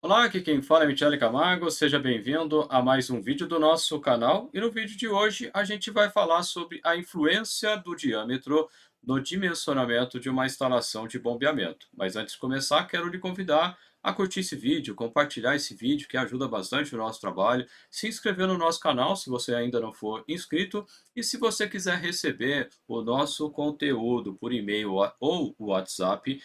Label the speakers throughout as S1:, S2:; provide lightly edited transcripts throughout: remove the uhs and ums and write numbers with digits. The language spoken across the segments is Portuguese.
S1: Olá, aqui quem fala é Michele Camargo, seja bem-vindo a mais um vídeo do nosso canal. E no vídeo de hoje a gente vai falar sobre a influência do diâmetro no dimensionamento de uma instalação de bombeamento. Mas antes de começar, quero lhe convidar a curtir esse vídeo, compartilhar esse vídeo que ajuda bastante o nosso trabalho, se inscrever no nosso canal se você ainda não for inscrito e se você quiser receber o nosso conteúdo por e-mail ou WhatsApp,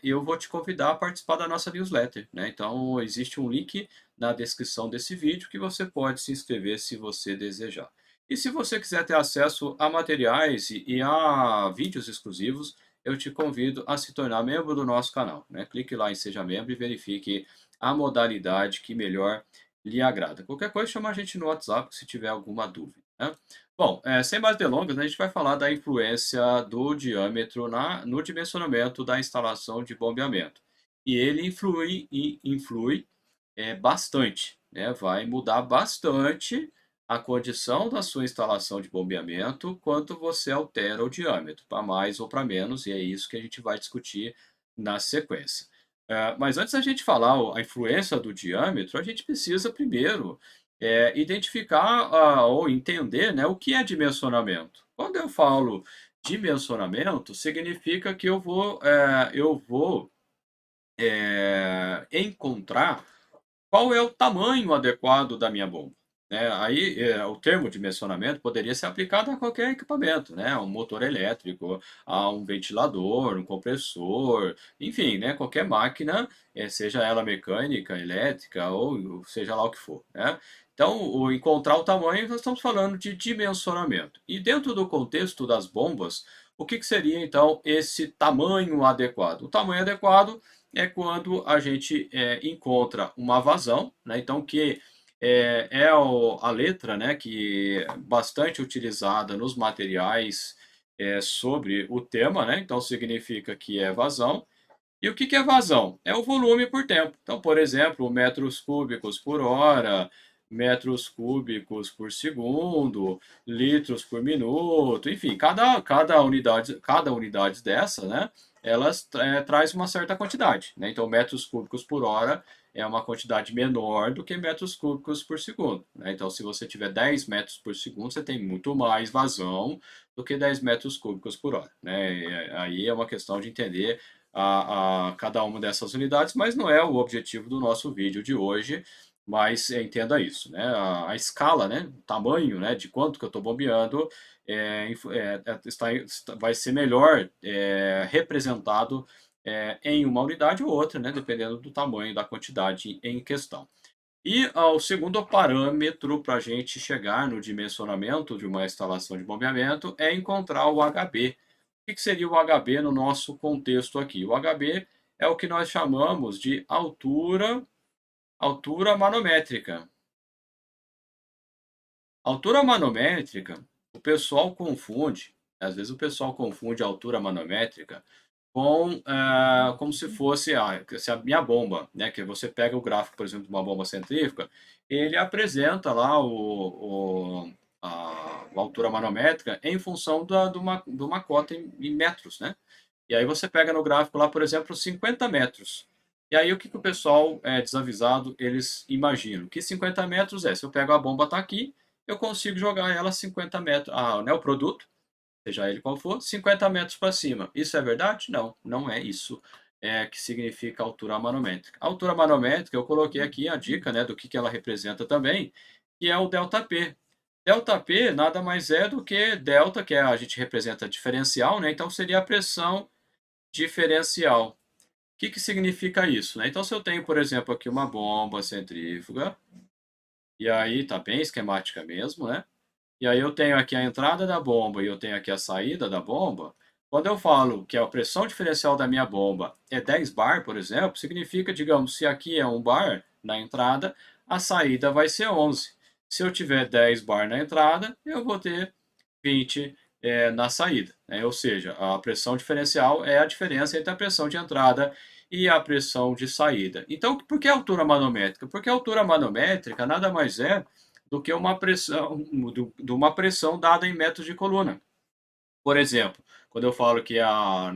S1: eu vou te convidar a participar da nossa newsletter, né? Então, existe um link na descrição desse vídeo que você pode se inscrever se você desejar. E se você quiser ter acesso a materiais e a vídeos exclusivos, eu te convido a se tornar membro do nosso canal, né? Clique lá em Seja Membro e verifique a modalidade que melhor lhe agrada. Qualquer coisa, chama a gente no WhatsApp se tiver alguma dúvida, né? Bom, sem mais delongas, né, a gente vai falar da influência do diâmetro no dimensionamento da instalação de bombeamento. E ele influi bastante, né? Vai mudar bastante a condição da sua instalação de bombeamento quanto você altera o diâmetro, para mais ou para menos, e é isso que a gente vai discutir na sequência. Mas antes da gente falar a influência do diâmetro, a gente precisa primeiro identificar ou entender, né, o que é dimensionamento. Quando eu falo dimensionamento, significa que eu vou encontrar qual é o tamanho adequado da minha bomba, né? Aí, o termo dimensionamento poderia ser aplicado a qualquer equipamento, né? A um motor elétrico, a um ventilador, um compressor, enfim, né? Qualquer máquina, seja ela mecânica, elétrica ou seja lá o que for, né? Então, encontrar o tamanho, nós estamos falando de dimensionamento. E dentro do contexto das bombas, o que seria então esse tamanho adequado? O tamanho adequado é quando a gente encontra uma vazão, né? Então que a letra, né, que é bastante utilizada nos materiais sobre o tema, né? Então significa que é vazão. E o que que é vazão? É o volume por tempo. Então, por exemplo, metros cúbicos por hora, metros cúbicos por segundo, litros por minuto, enfim, cada unidade dessa, né, elas traz uma certa quantidade, né? Então, metros cúbicos por hora é uma quantidade menor do que metros cúbicos por segundo, né? Então, se você tiver 10 metros por segundo, você tem muito mais vazão do que 10 metros cúbicos por hora, né? Aí é uma questão de entender a cada uma dessas unidades, mas não é o objetivo do nosso vídeo de hoje, mas entenda isso, né? A escala, né? O tamanho, né? De quanto que eu estou bombeando vai ser melhor representado em uma unidade ou outra, né? Dependendo do tamanho da quantidade em questão. E o segundo parâmetro para a gente chegar no dimensionamento de uma instalação de bombeamento é encontrar o HB. O que seria o HB no nosso contexto aqui? O HB é o que nós chamamos de altura manométrica. Altura manométrica, o pessoal confunde, às vezes o pessoal confunde a altura manométrica com, como se fosse se a minha bomba, né, que você pega o gráfico, por exemplo, de uma bomba centrífuga, ele apresenta lá a altura manométrica em função de uma cota em metros, né? E aí você pega no gráfico lá, por exemplo, 50 metros. E aí o que, que o pessoal desavisado, eles imaginam? Que 50 metros se eu pego a bomba, tá aqui, eu consigo jogar ela 50 metros, né, o produto, seja ele qual for, 50 metros para cima. Isso é verdade? Não, não é isso que significa altura manométrica. A altura manométrica, eu coloquei aqui a dica, né, do que ela representa também, que é o ΔP. ΔP nada mais é do que delta, que a gente representa diferencial, né? Então seria a pressão diferencial. O que que significa isso, né? Então se eu tenho, por exemplo, aqui uma bomba centrífuga, e aí tá bem esquemática mesmo, né? E aí eu tenho aqui a entrada da bomba e eu tenho aqui a saída da bomba. Quando eu falo que a pressão diferencial da minha bomba é 10 bar, por exemplo, significa, digamos, se aqui é 1 bar na entrada, a saída vai ser 11. Se eu tiver 10 bar na entrada, eu vou ter 20 na saída, né? Ou seja, a pressão diferencial é a diferença entre a pressão de entrada e a pressão de saída. Então, por que altura manométrica? Porque a altura manométrica nada mais é do que uma pressão, de uma pressão dada em metros de coluna. Por exemplo, quando eu falo que a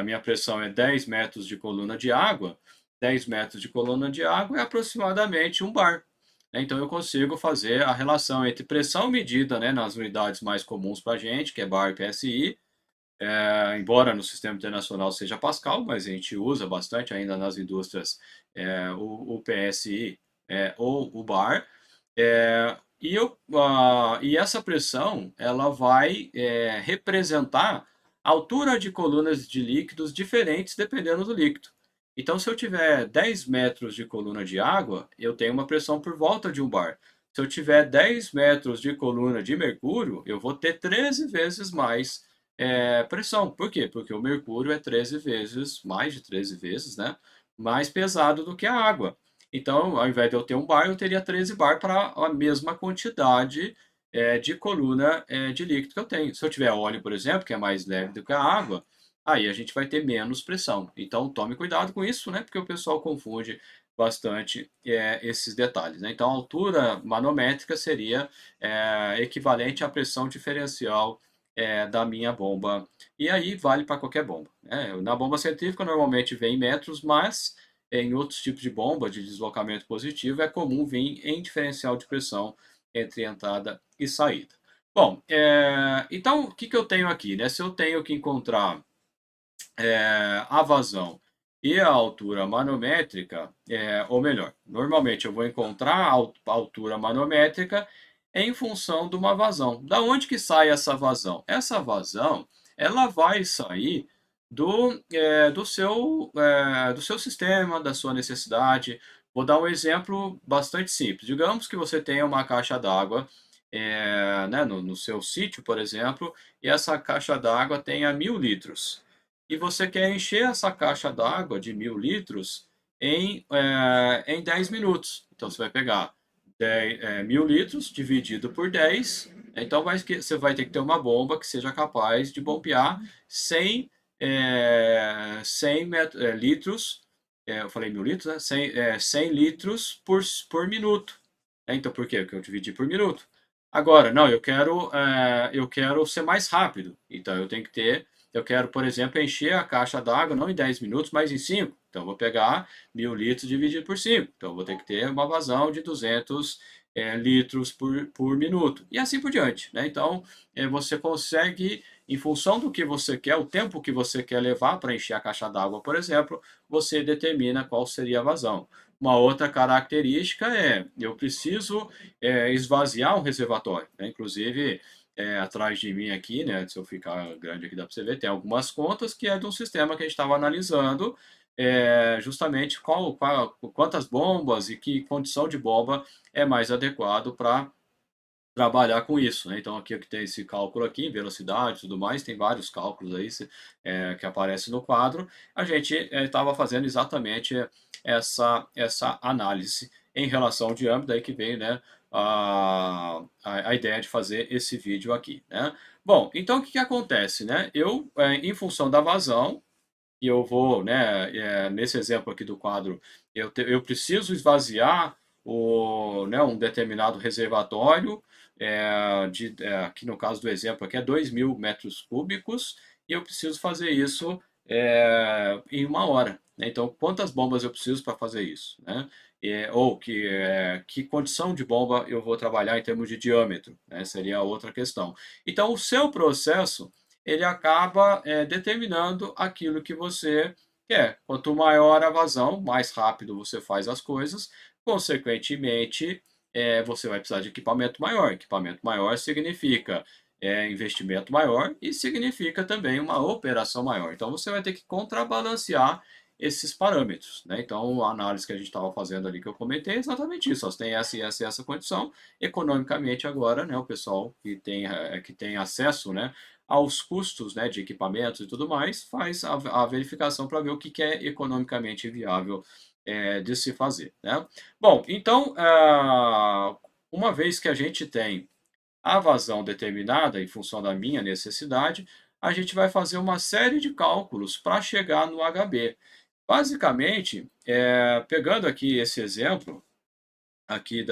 S1: minha pressão é 10 metros de coluna de água, 10 metros de coluna de água é aproximadamente 1 bar. Então eu consigo fazer a relação entre pressão medida, né, nas unidades mais comuns para a gente, que é bar e PSI, embora no sistema internacional seja Pascal, mas a gente usa bastante ainda nas indústrias o PSI ou o bar. E essa pressão ela vai representar a altura de colunas de líquidos diferentes dependendo do líquido. Então, se eu tiver 10 metros de coluna de água, eu tenho uma pressão por volta de 1 bar. Se eu tiver 10 metros de coluna de mercúrio, eu vou ter 13 vezes mais pressão. Por quê? Porque o mercúrio é 13 vezes, mais de 13 vezes, né, mais pesado do que a água. Então, ao invés de eu ter 1 bar, eu teria 13 bar para a mesma quantidade de coluna de líquido que eu tenho. Se eu tiver óleo, por exemplo, que é mais leve do que a água, aí a gente vai ter menos pressão. Então, tome cuidado com isso, né, porque o pessoal confunde bastante esses detalhes, né? Então, a altura manométrica seria equivalente à pressão diferencial da minha bomba. E aí vale para qualquer bomba, né? Na bomba centrífuga, normalmente vem em metros, mas em outros tipos de bomba de deslocamento positivo, é comum vir em diferencial de pressão entre entrada e saída. Bom, então o que, que eu tenho aqui, né? Se eu tenho que encontrar a vazão e a altura manométrica, ou melhor, normalmente eu vou encontrar a altura manométrica em função de uma vazão. Da onde que sai essa vazão? Essa vazão, ela vai sair do seu sistema, da sua necessidade. Vou dar um exemplo bastante simples. Digamos que você tenha uma caixa d'água né, no seu sítio, por exemplo, e essa caixa d'água tenha 1.000 litros e você quer encher essa caixa d'água de 1.000 litros em 10 minutos. Então você vai pegar 1.000 litros dividido por 10. Então você vai ter que ter uma bomba que seja capaz de bombear 100 litros. Eu falei 1.000 litros, né? 100 litros por minuto. Então por quê? Porque eu dividi por minuto. Agora, não, eu quero ser mais rápido. Então eu quero, por exemplo, encher a caixa d'água não em 10 minutos, mas em 5. Então, eu vou pegar 1.000 litros dividido por 5. Então, eu vou ter que ter uma vazão de 200 litros por minuto. E assim por diante, né? Então, você consegue, em função do que você quer, o tempo que você quer levar para encher a caixa d'água, por exemplo, você determina qual seria a vazão. Uma outra característica eu preciso esvaziar um reservatório, né? Inclusive, atrás de mim aqui, né, se eu ficar grande aqui dá para você ver, tem algumas contas que é de um sistema que a gente estava analisando, justamente quantas bombas e que condição de bomba é mais adequado para trabalhar com isso, né? Então aqui que tem esse cálculo aqui, velocidade e tudo mais, tem vários cálculos aí que aparecem no quadro. A gente estava fazendo exatamente essa análise em relação ao diâmetro, daí que veio, né, a ideia de fazer esse vídeo aqui, né? Bom, então o que, que acontece, né? Em função da vazão, e eu vou, né, nesse exemplo aqui do quadro, eu preciso esvaziar né, um determinado reservatório, aqui no caso do exemplo aqui é 2.000 metros cúbicos, e eu preciso fazer isso em 1 hora. Né? Então, quantas bombas eu preciso para fazer isso? Né? Ou que condição de bomba eu vou trabalhar em termos de diâmetro? Né? Seria a outra questão. Então, o seu processo ele acaba determinando aquilo que você quer. Quanto maior a vazão, mais rápido você faz as coisas, consequentemente, você vai precisar de equipamento maior. Equipamento maior significa investimento maior e significa também uma operação maior. Então, você vai ter que contrabalancear esses parâmetros. Né? Então, a análise que a gente estava fazendo ali que eu comentei é exatamente isso. Você tem essa e essa e essa condição. Economicamente, agora, né, o pessoal que tem acesso, né, aos custos, né, de equipamentos e tudo mais, faz a verificação para ver o que, que é economicamente viável de se fazer. Né? Bom, então, uma vez que a gente tem a vazão determinada em função da minha necessidade, a gente vai fazer uma série de cálculos para chegar no HB. Basicamente, pegando aqui esse exemplo aqui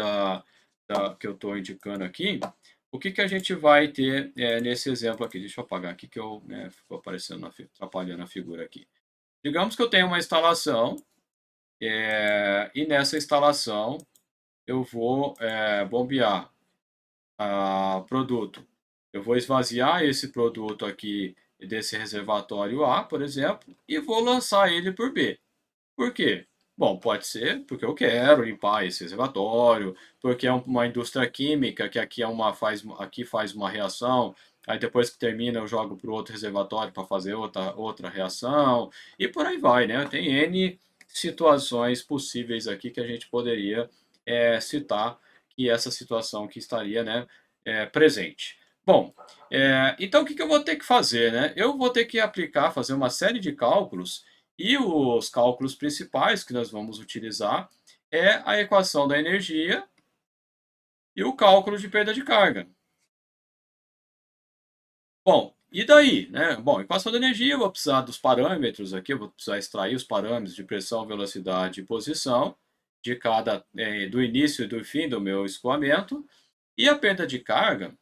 S1: que eu estou indicando aqui, o que, que a gente vai ter nesse exemplo aqui? Deixa eu apagar aqui que ficou aparecendo, atrapalhando a figura aqui. Digamos que eu tenho uma instalação E nessa instalação eu vou bombear produto. Eu vou esvaziar esse produto aqui desse reservatório A, por exemplo, e vou lançar ele por B. Por quê? Bom, pode ser porque eu quero limpar esse reservatório, porque é uma indústria química que aqui faz uma reação, aí depois que termina eu jogo para o outro reservatório para fazer outra reação, e por aí vai, né? Tem N situações possíveis aqui que a gente poderia citar que essa situação que estaria, né, presente. Bom, então o que que eu vou ter que fazer, né? Eu vou ter que fazer uma série de cálculos e os cálculos principais que nós vamos utilizar é a equação da energia e o cálculo de perda de carga. Bom, e daí, né? Bom, equação da energia, eu vou precisar dos parâmetros aqui, eu vou precisar extrair os parâmetros de pressão, velocidade e posição de do início e do fim do meu escoamento. E a perda de carga,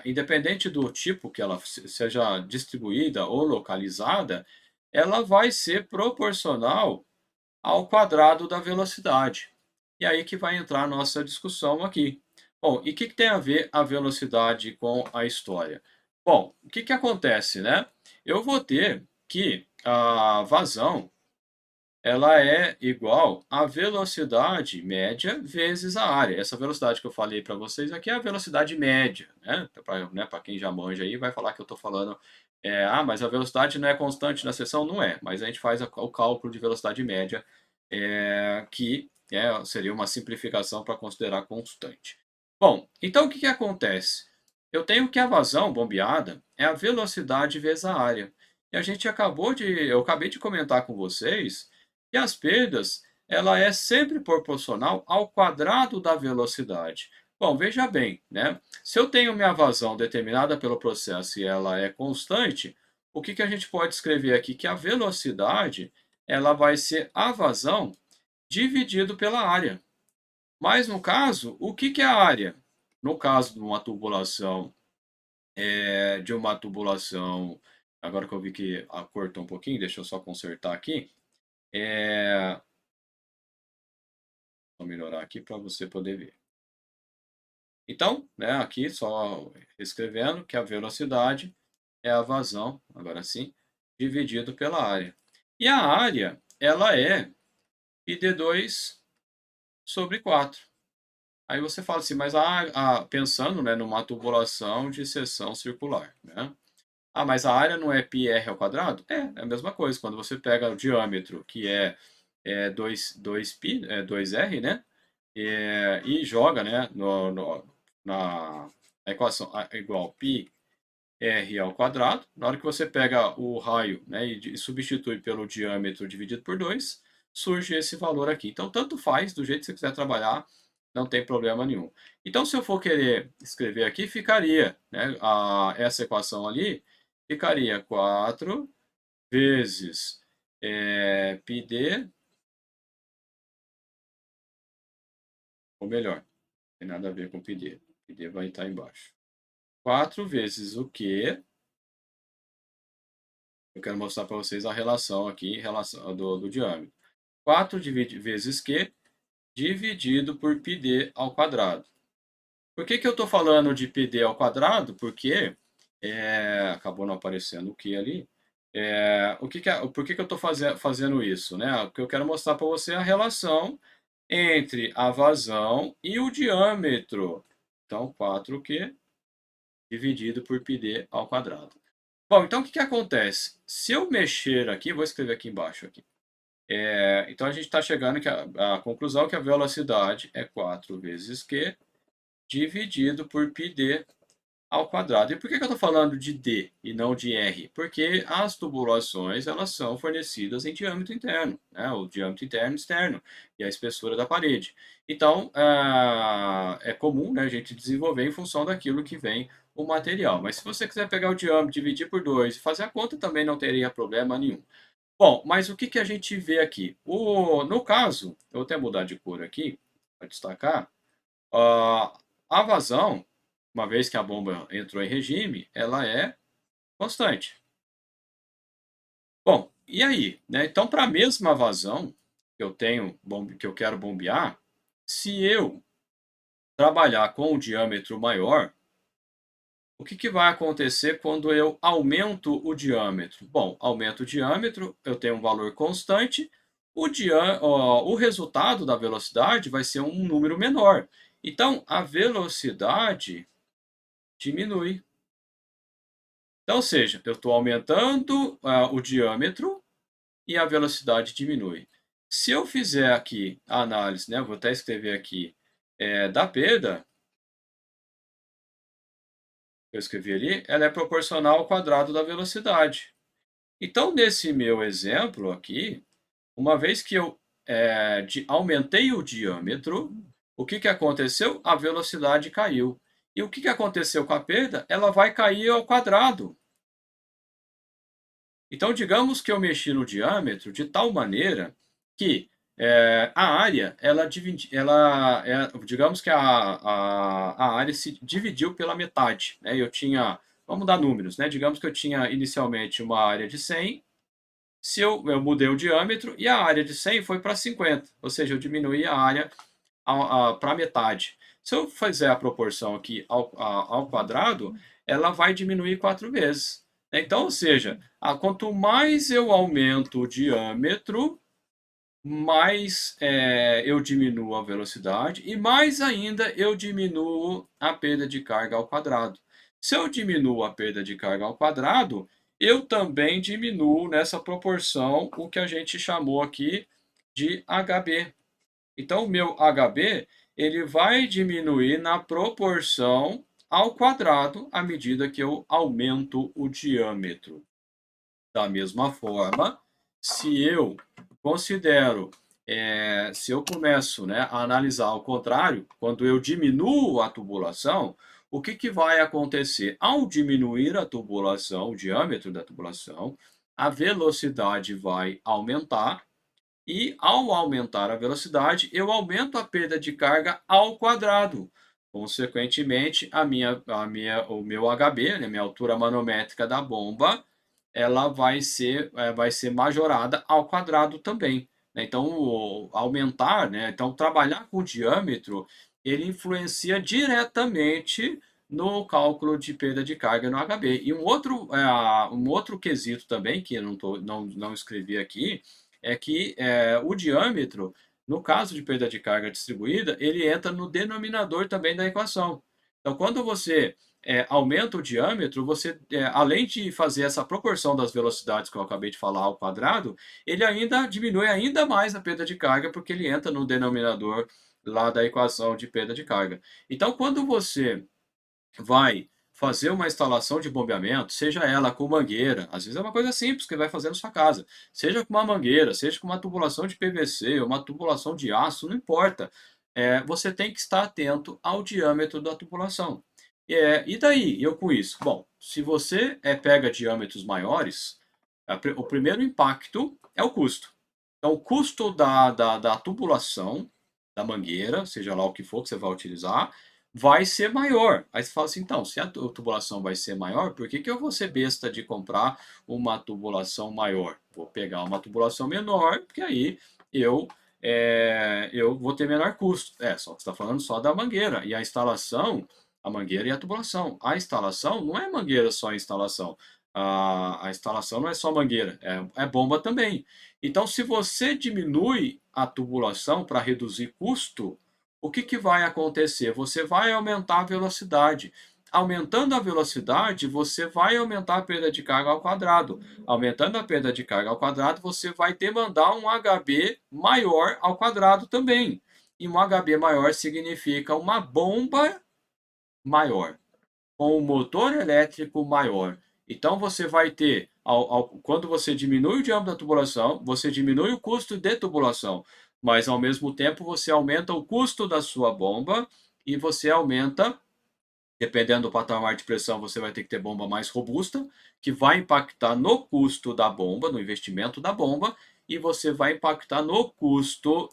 S1: independente do tipo que ela seja distribuída ou localizada, ela vai ser proporcional ao quadrado da velocidade. E aí que vai entrar a nossa discussão aqui. Bom, e o que tem a ver a velocidade com a história? Bom, o que acontece, né? Eu vou ter que a vazão ela é igual à velocidade média vezes a área. Essa velocidade que eu falei para vocês aqui é a velocidade média, né? Para quem já manja aí, vai falar que eu estou falando, mas a velocidade não é constante na seção? Não é, mas a gente faz o cálculo de velocidade média, que seria uma simplificação para considerar constante. Bom, então o que acontece? Eu tenho que a vazão bombeada é a velocidade vezes a área. E eu acabei de comentar com vocês e as perdas, ela é sempre proporcional ao quadrado da velocidade. Bom, veja bem, né? Se eu tenho minha vazão determinada pelo processo e ela é constante, o que a gente pode escrever aqui? Que a velocidade, ela vai ser a vazão dividido pela área. Mas no caso, o que é a área? No caso de uma tubulação, agora que eu vi que cortou um pouquinho, deixa eu só consertar aqui. Vou melhorar aqui para você poder ver. Então, né, aqui só escrevendo que a velocidade é a vazão, agora sim, dividido pela área. E a área, ela é πd2 sobre 4. Aí você fala assim, mas pensando, né, numa tubulação de seção circular, né? Ah, mas a área não é πr ao quadrado? É a mesma coisa. Quando você pega o diâmetro, que é 2π, 2r, né? E joga, né, na equação igual π r ao quadrado. Na hora que você pega o raio, né, e substitui pelo diâmetro dividido por 2, surge esse valor aqui. Então, tanto faz, do jeito que você quiser trabalhar, não tem problema nenhum. Então, se eu for querer escrever aqui, ficaria, né, essa equação ali, ficaria 4 vezes πd, ou melhor, tem nada a ver com πd. πd vai estar embaixo. 4 vezes o Q. Eu quero mostrar para vocês a relação aqui, relação do diâmetro. 4 vezes Q dividido por πd ao quadrado. Por que eu estou falando de πd ao quadrado? Porque acabou não aparecendo o Q ali. Por que eu estou fazendo isso? Né? Porque eu quero mostrar para você a relação entre a vazão e o diâmetro. Então, 4Q dividido por πd ao quadrado. Bom, então o que acontece? Se eu mexer aqui, vou escrever aqui embaixo. Aqui. Então a gente está chegando à conclusão que a velocidade é 4 vezes Q dividido por πd ao quadrado. E por que eu estou falando de D e não de R? Porque as tubulações elas são fornecidas em diâmetro interno, né? O diâmetro interno e externo e a espessura da parede. Então, é comum, né, a gente desenvolver em função daquilo que vem o material. Mas se você quiser pegar o diâmetro, dividir por 2 e fazer a conta, também não teria problema nenhum. Bom, mas o que a gente vê aqui? No caso, eu vou até mudar de cor aqui, para destacar, a vazão, uma vez que a bomba entrou em regime, ela é constante. Bom, e aí? Né? Então, para a mesma vazão, que eu quero bombear, se eu trabalhar com o diâmetro maior, o que vai acontecer quando eu aumento o diâmetro? Bom, aumento o diâmetro, eu tenho um valor constante, o resultado da velocidade vai ser um número menor. Então, a velocidade diminui. Então, ou seja, eu estou aumentando o diâmetro e a velocidade diminui. Se eu fizer aqui a análise, né, vou até escrever aqui, da perda, eu escrevi ali, ela é proporcional ao quadrado da velocidade. Então, nesse meu exemplo aqui, uma vez que eu aumentei o diâmetro, o que aconteceu? A velocidade caiu. E o que aconteceu com a perda? Ela vai cair ao quadrado. Então, digamos que eu mexi no diâmetro de tal maneira que a área, digamos que a área se dividiu pela metade. Né? Vamos dar números, né? Digamos que eu tinha inicialmente uma área de 100, se eu mudei o diâmetro e a área de 100 foi para 50, ou seja, eu diminuí a área para metade. Se eu fizer a proporção aqui ao quadrado, ela vai diminuir 4 vezes. Então, ou seja, quanto mais eu aumento o diâmetro, mais eu diminuo a velocidade e mais ainda eu diminuo a perda de carga ao quadrado. Se eu diminuo a perda de carga ao quadrado, eu também diminuo nessa proporção o que a gente chamou aqui de HB. Então, o meu HB ele vai diminuir na proporção ao quadrado à medida que eu aumento o diâmetro. Da mesma forma, se eu considero, se eu começo, né, a analisar ao contrário, quando eu diminuo a tubulação, o que vai acontecer? Ao diminuir a tubulação, o diâmetro da tubulação, a velocidade vai aumentar e, ao aumentar a velocidade, eu aumento a perda de carga ao quadrado. Consequentemente, o meu HB, né, minha altura manométrica da bomba, ela vai ser majorada ao quadrado também. Né? Então, aumentar, né? Então, trabalhar com o diâmetro, ele influencia diretamente no cálculo de perda de carga no HB. E um outro quesito também, que eu não escrevi aqui, é que o diâmetro, no caso de perda de carga distribuída, ele entra no denominador também da equação. Então, quando você aumenta o diâmetro, você, além de fazer essa proporção das velocidades que eu acabei de falar ao quadrado, ele ainda diminui ainda mais a perda de carga, porque ele entra no denominador lá da equação de perda de carga. Então, quando você vai fazer uma instalação de bombeamento, seja ela com mangueira, às vezes é uma coisa simples que vai fazer na sua casa, seja com uma mangueira, seja com uma tubulação de PVC, uma tubulação de aço, não importa. Você tem que estar atento ao diâmetro da tubulação. E daí, eu com isso? Bom, se você pega diâmetros maiores, o primeiro impacto é o custo. Então, o custo da tubulação, da mangueira, seja lá o que for que você vai utilizar, vai ser maior. Aí você fala assim, então, se a tubulação vai ser maior, por que eu vou ser besta de comprar uma tubulação maior? Vou pegar uma tubulação menor, porque aí eu vou ter menor custo. Só que você está falando só da mangueira. E a instalação, a mangueira e a tubulação. A instalação não é mangueira só a instalação. A instalação não é só mangueira, é bomba também. Então, se você diminui a tubulação para reduzir custo, o que vai acontecer? Você vai aumentar a velocidade. Aumentando a velocidade, você vai aumentar a perda de carga ao quadrado. Aumentando a perda de carga ao quadrado, você vai demandar um HB maior ao quadrado também. E um HB maior significa uma bomba maior, com um motor elétrico maior. Então você vai ter, quando você diminui o diâmetro da tubulação, você diminui o custo de tubulação, mas ao mesmo tempo você aumenta o custo da sua bomba e você aumenta, dependendo do patamar de pressão, você vai ter que ter bomba mais robusta, que vai impactar no custo da bomba, no investimento da bomba, e você vai impactar no custo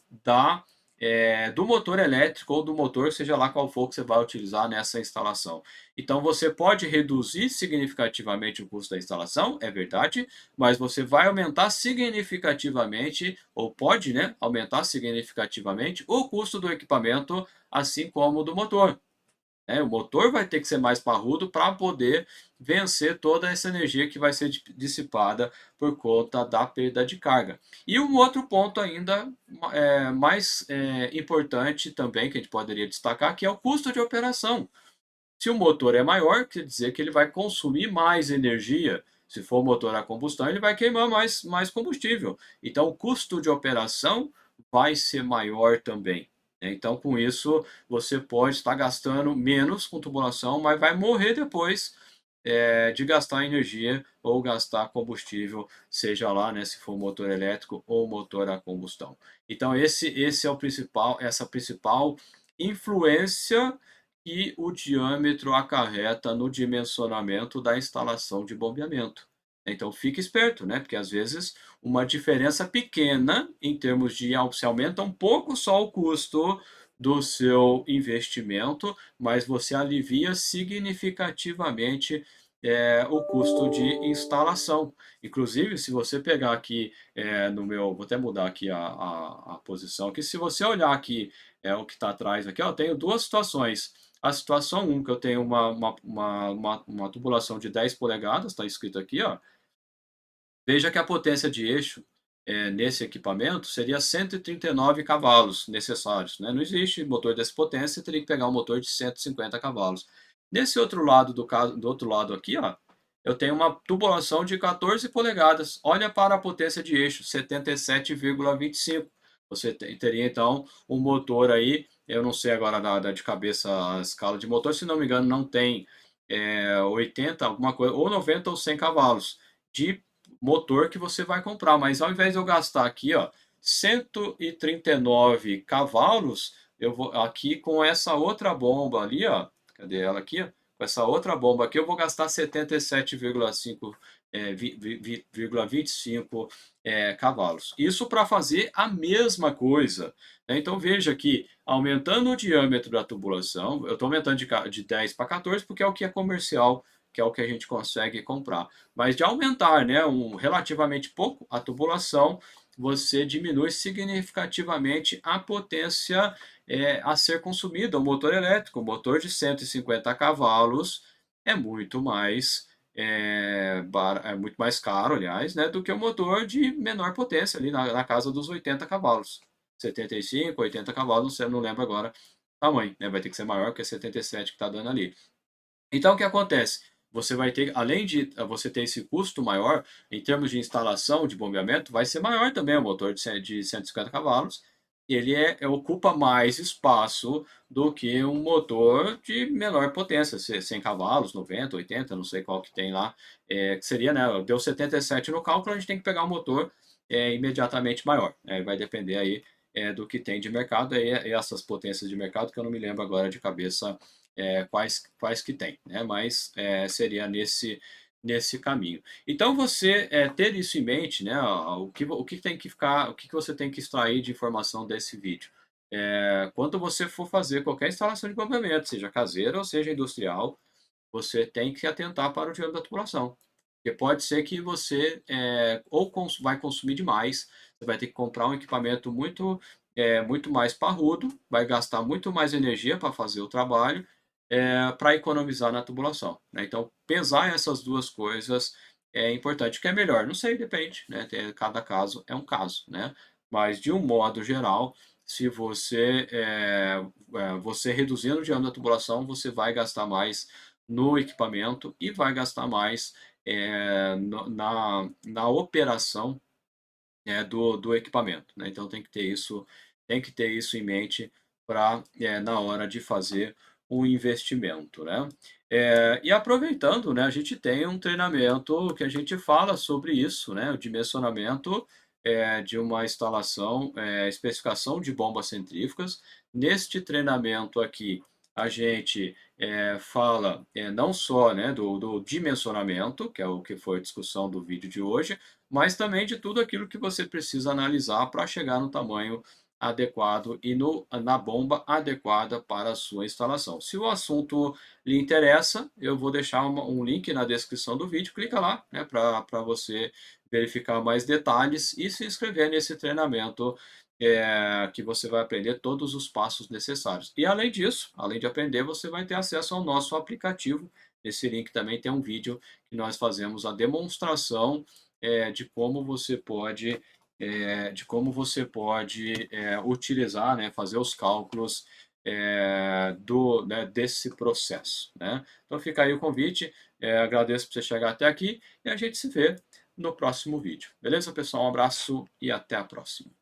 S1: do motor elétrico ou do motor, seja lá qual for que você vai utilizar nessa instalação. Então você pode reduzir significativamente o custo da instalação, é verdade, mas você vai aumentar significativamente, ou pode, né, aumentar significativamente o custo do equipamento, assim como do motor. O motor vai ter que ser mais parrudo para poder vencer toda essa energia que vai ser dissipada por conta da perda de carga. E um outro ponto ainda mais importante também, que a gente poderia destacar, que é o custo de operação. Se o motor é maior, quer dizer que ele vai consumir mais energia. Se for motor a combustão, ele vai queimar mais combustível. Então, o custo de operação vai ser maior também. Então, com isso, você pode estar gastando menos com tubulação, mas vai morrer depois de gastar energia ou gastar combustível, seja lá, né, se for motor elétrico ou motor a combustão. Então, esse é o principal, essa principal influência que o diâmetro acarreta no dimensionamento da instalação de bombeamento. Então fique esperto, né? Porque às vezes uma diferença pequena em termos de se aumenta um pouco só o custo do seu investimento, mas você alivia significativamente o custo de instalação. Inclusive, se você pegar aqui no meu, vou até mudar aqui a posição, que se você olhar aqui o que está atrás aqui, ó, eu tenho duas situações. A situação um que eu tenho uma tubulação de 10 polegadas, está escrito aqui, ó. Veja que a potência de eixo nesse equipamento seria 139 cavalos necessários, né? Não existe motor dessa potência, você teria que pegar um motor de 150 cavalos. Nesse outro lado do outro lado aqui, ó, eu tenho uma tubulação de 14 polegadas. Olha para a potência de eixo, 77,25. Você teria então um motor aí, eu não sei agora de cabeça a escala de motor, se não me engano, não tem 80, alguma coisa, ou 90 ou 100 cavalos de motor que você vai comprar, mas ao invés de eu gastar aqui, ó, 139 cavalos, eu vou aqui com essa outra bomba ali, ó, cadê ela aqui, ó? Com essa outra bomba aqui, eu vou gastar 77,5 0,25 cavalos. Isso para fazer a mesma coisa, né? Então veja que aumentando o diâmetro da tubulação, eu estou aumentando de 10 para 14 porque é o que é comercial, que é o que a gente consegue comprar. Mas de aumentar, né, relativamente pouco a tubulação, você diminui significativamente a potência a ser consumida. O motor elétrico, o motor de 150 cavalos, é muito mais é muito mais caro, aliás, né, do que o motor de menor potência, ali na casa dos 80 cavalos. 75, 80 cavalos, você não lembra agora o tamanho, né? Vai ter que ser maior que 77 que está dando ali. Então, o que acontece? Você vai ter, além de você ter esse custo maior, em termos de instalação de bombeamento, vai ser maior também o motor de 150 cavalos. Ele ocupa mais espaço do que um motor de menor potência, 100 cavalos, 90, 80, não sei qual que tem lá, que seria, né? Deu 77 no cálculo, a gente tem que pegar um motor imediatamente maior. Vai depender aí do que tem de mercado, aí essas potências de mercado que eu não me lembro agora de cabeça quais que tem, né? Mas seria nesse caminho. Então você ter isso em mente, né? O que tem que ficar, o que você tem que extrair de informação desse vídeo. Quando você for fazer qualquer instalação de bombeamento, seja caseira ou seja industrial, você tem que atentar para o diâmetro da tubulação. Porque pode ser que você vai consumir demais, você vai ter que comprar um equipamento muito mais parrudo, vai gastar muito mais energia para fazer o trabalho, para economizar na tubulação, né? Então, pesar essas duas coisas é importante. O que é melhor? Não sei, depende, né? Cada caso é um caso, né? Mas, de um modo geral, se você reduzindo o diâmetro da tubulação, você vai gastar mais no equipamento e vai gastar mais na operação do equipamento, né? Então tem que ter isso em mente para na hora de fazer o investimento, né? E aproveitando, né, a gente tem um treinamento que a gente fala sobre isso, né? O dimensionamento de uma instalação, especificação de bombas centrífugas. Neste treinamento aqui, a gente fala não só, né, do dimensionamento, que é o que foi a discussão do vídeo de hoje, mas também de tudo aquilo que você precisa analisar para chegar no tamanho adequado e na bomba adequada para a sua instalação. Se o assunto lhe interessa, eu vou deixar um link na descrição do vídeo, clica lá, né, para você verificar mais detalhes e se inscrever nesse treinamento, que você vai aprender todos os passos necessários. E além disso, além de aprender, você vai ter acesso ao nosso aplicativo. Nesse link também tem um vídeo que nós fazemos a demonstração, de como você pode utilizar, né, fazer os cálculos, né, desse processo, né? Então fica aí o convite, agradeço por você chegar até aqui e a gente se vê no próximo vídeo. Beleza, pessoal? Um abraço e até a próxima.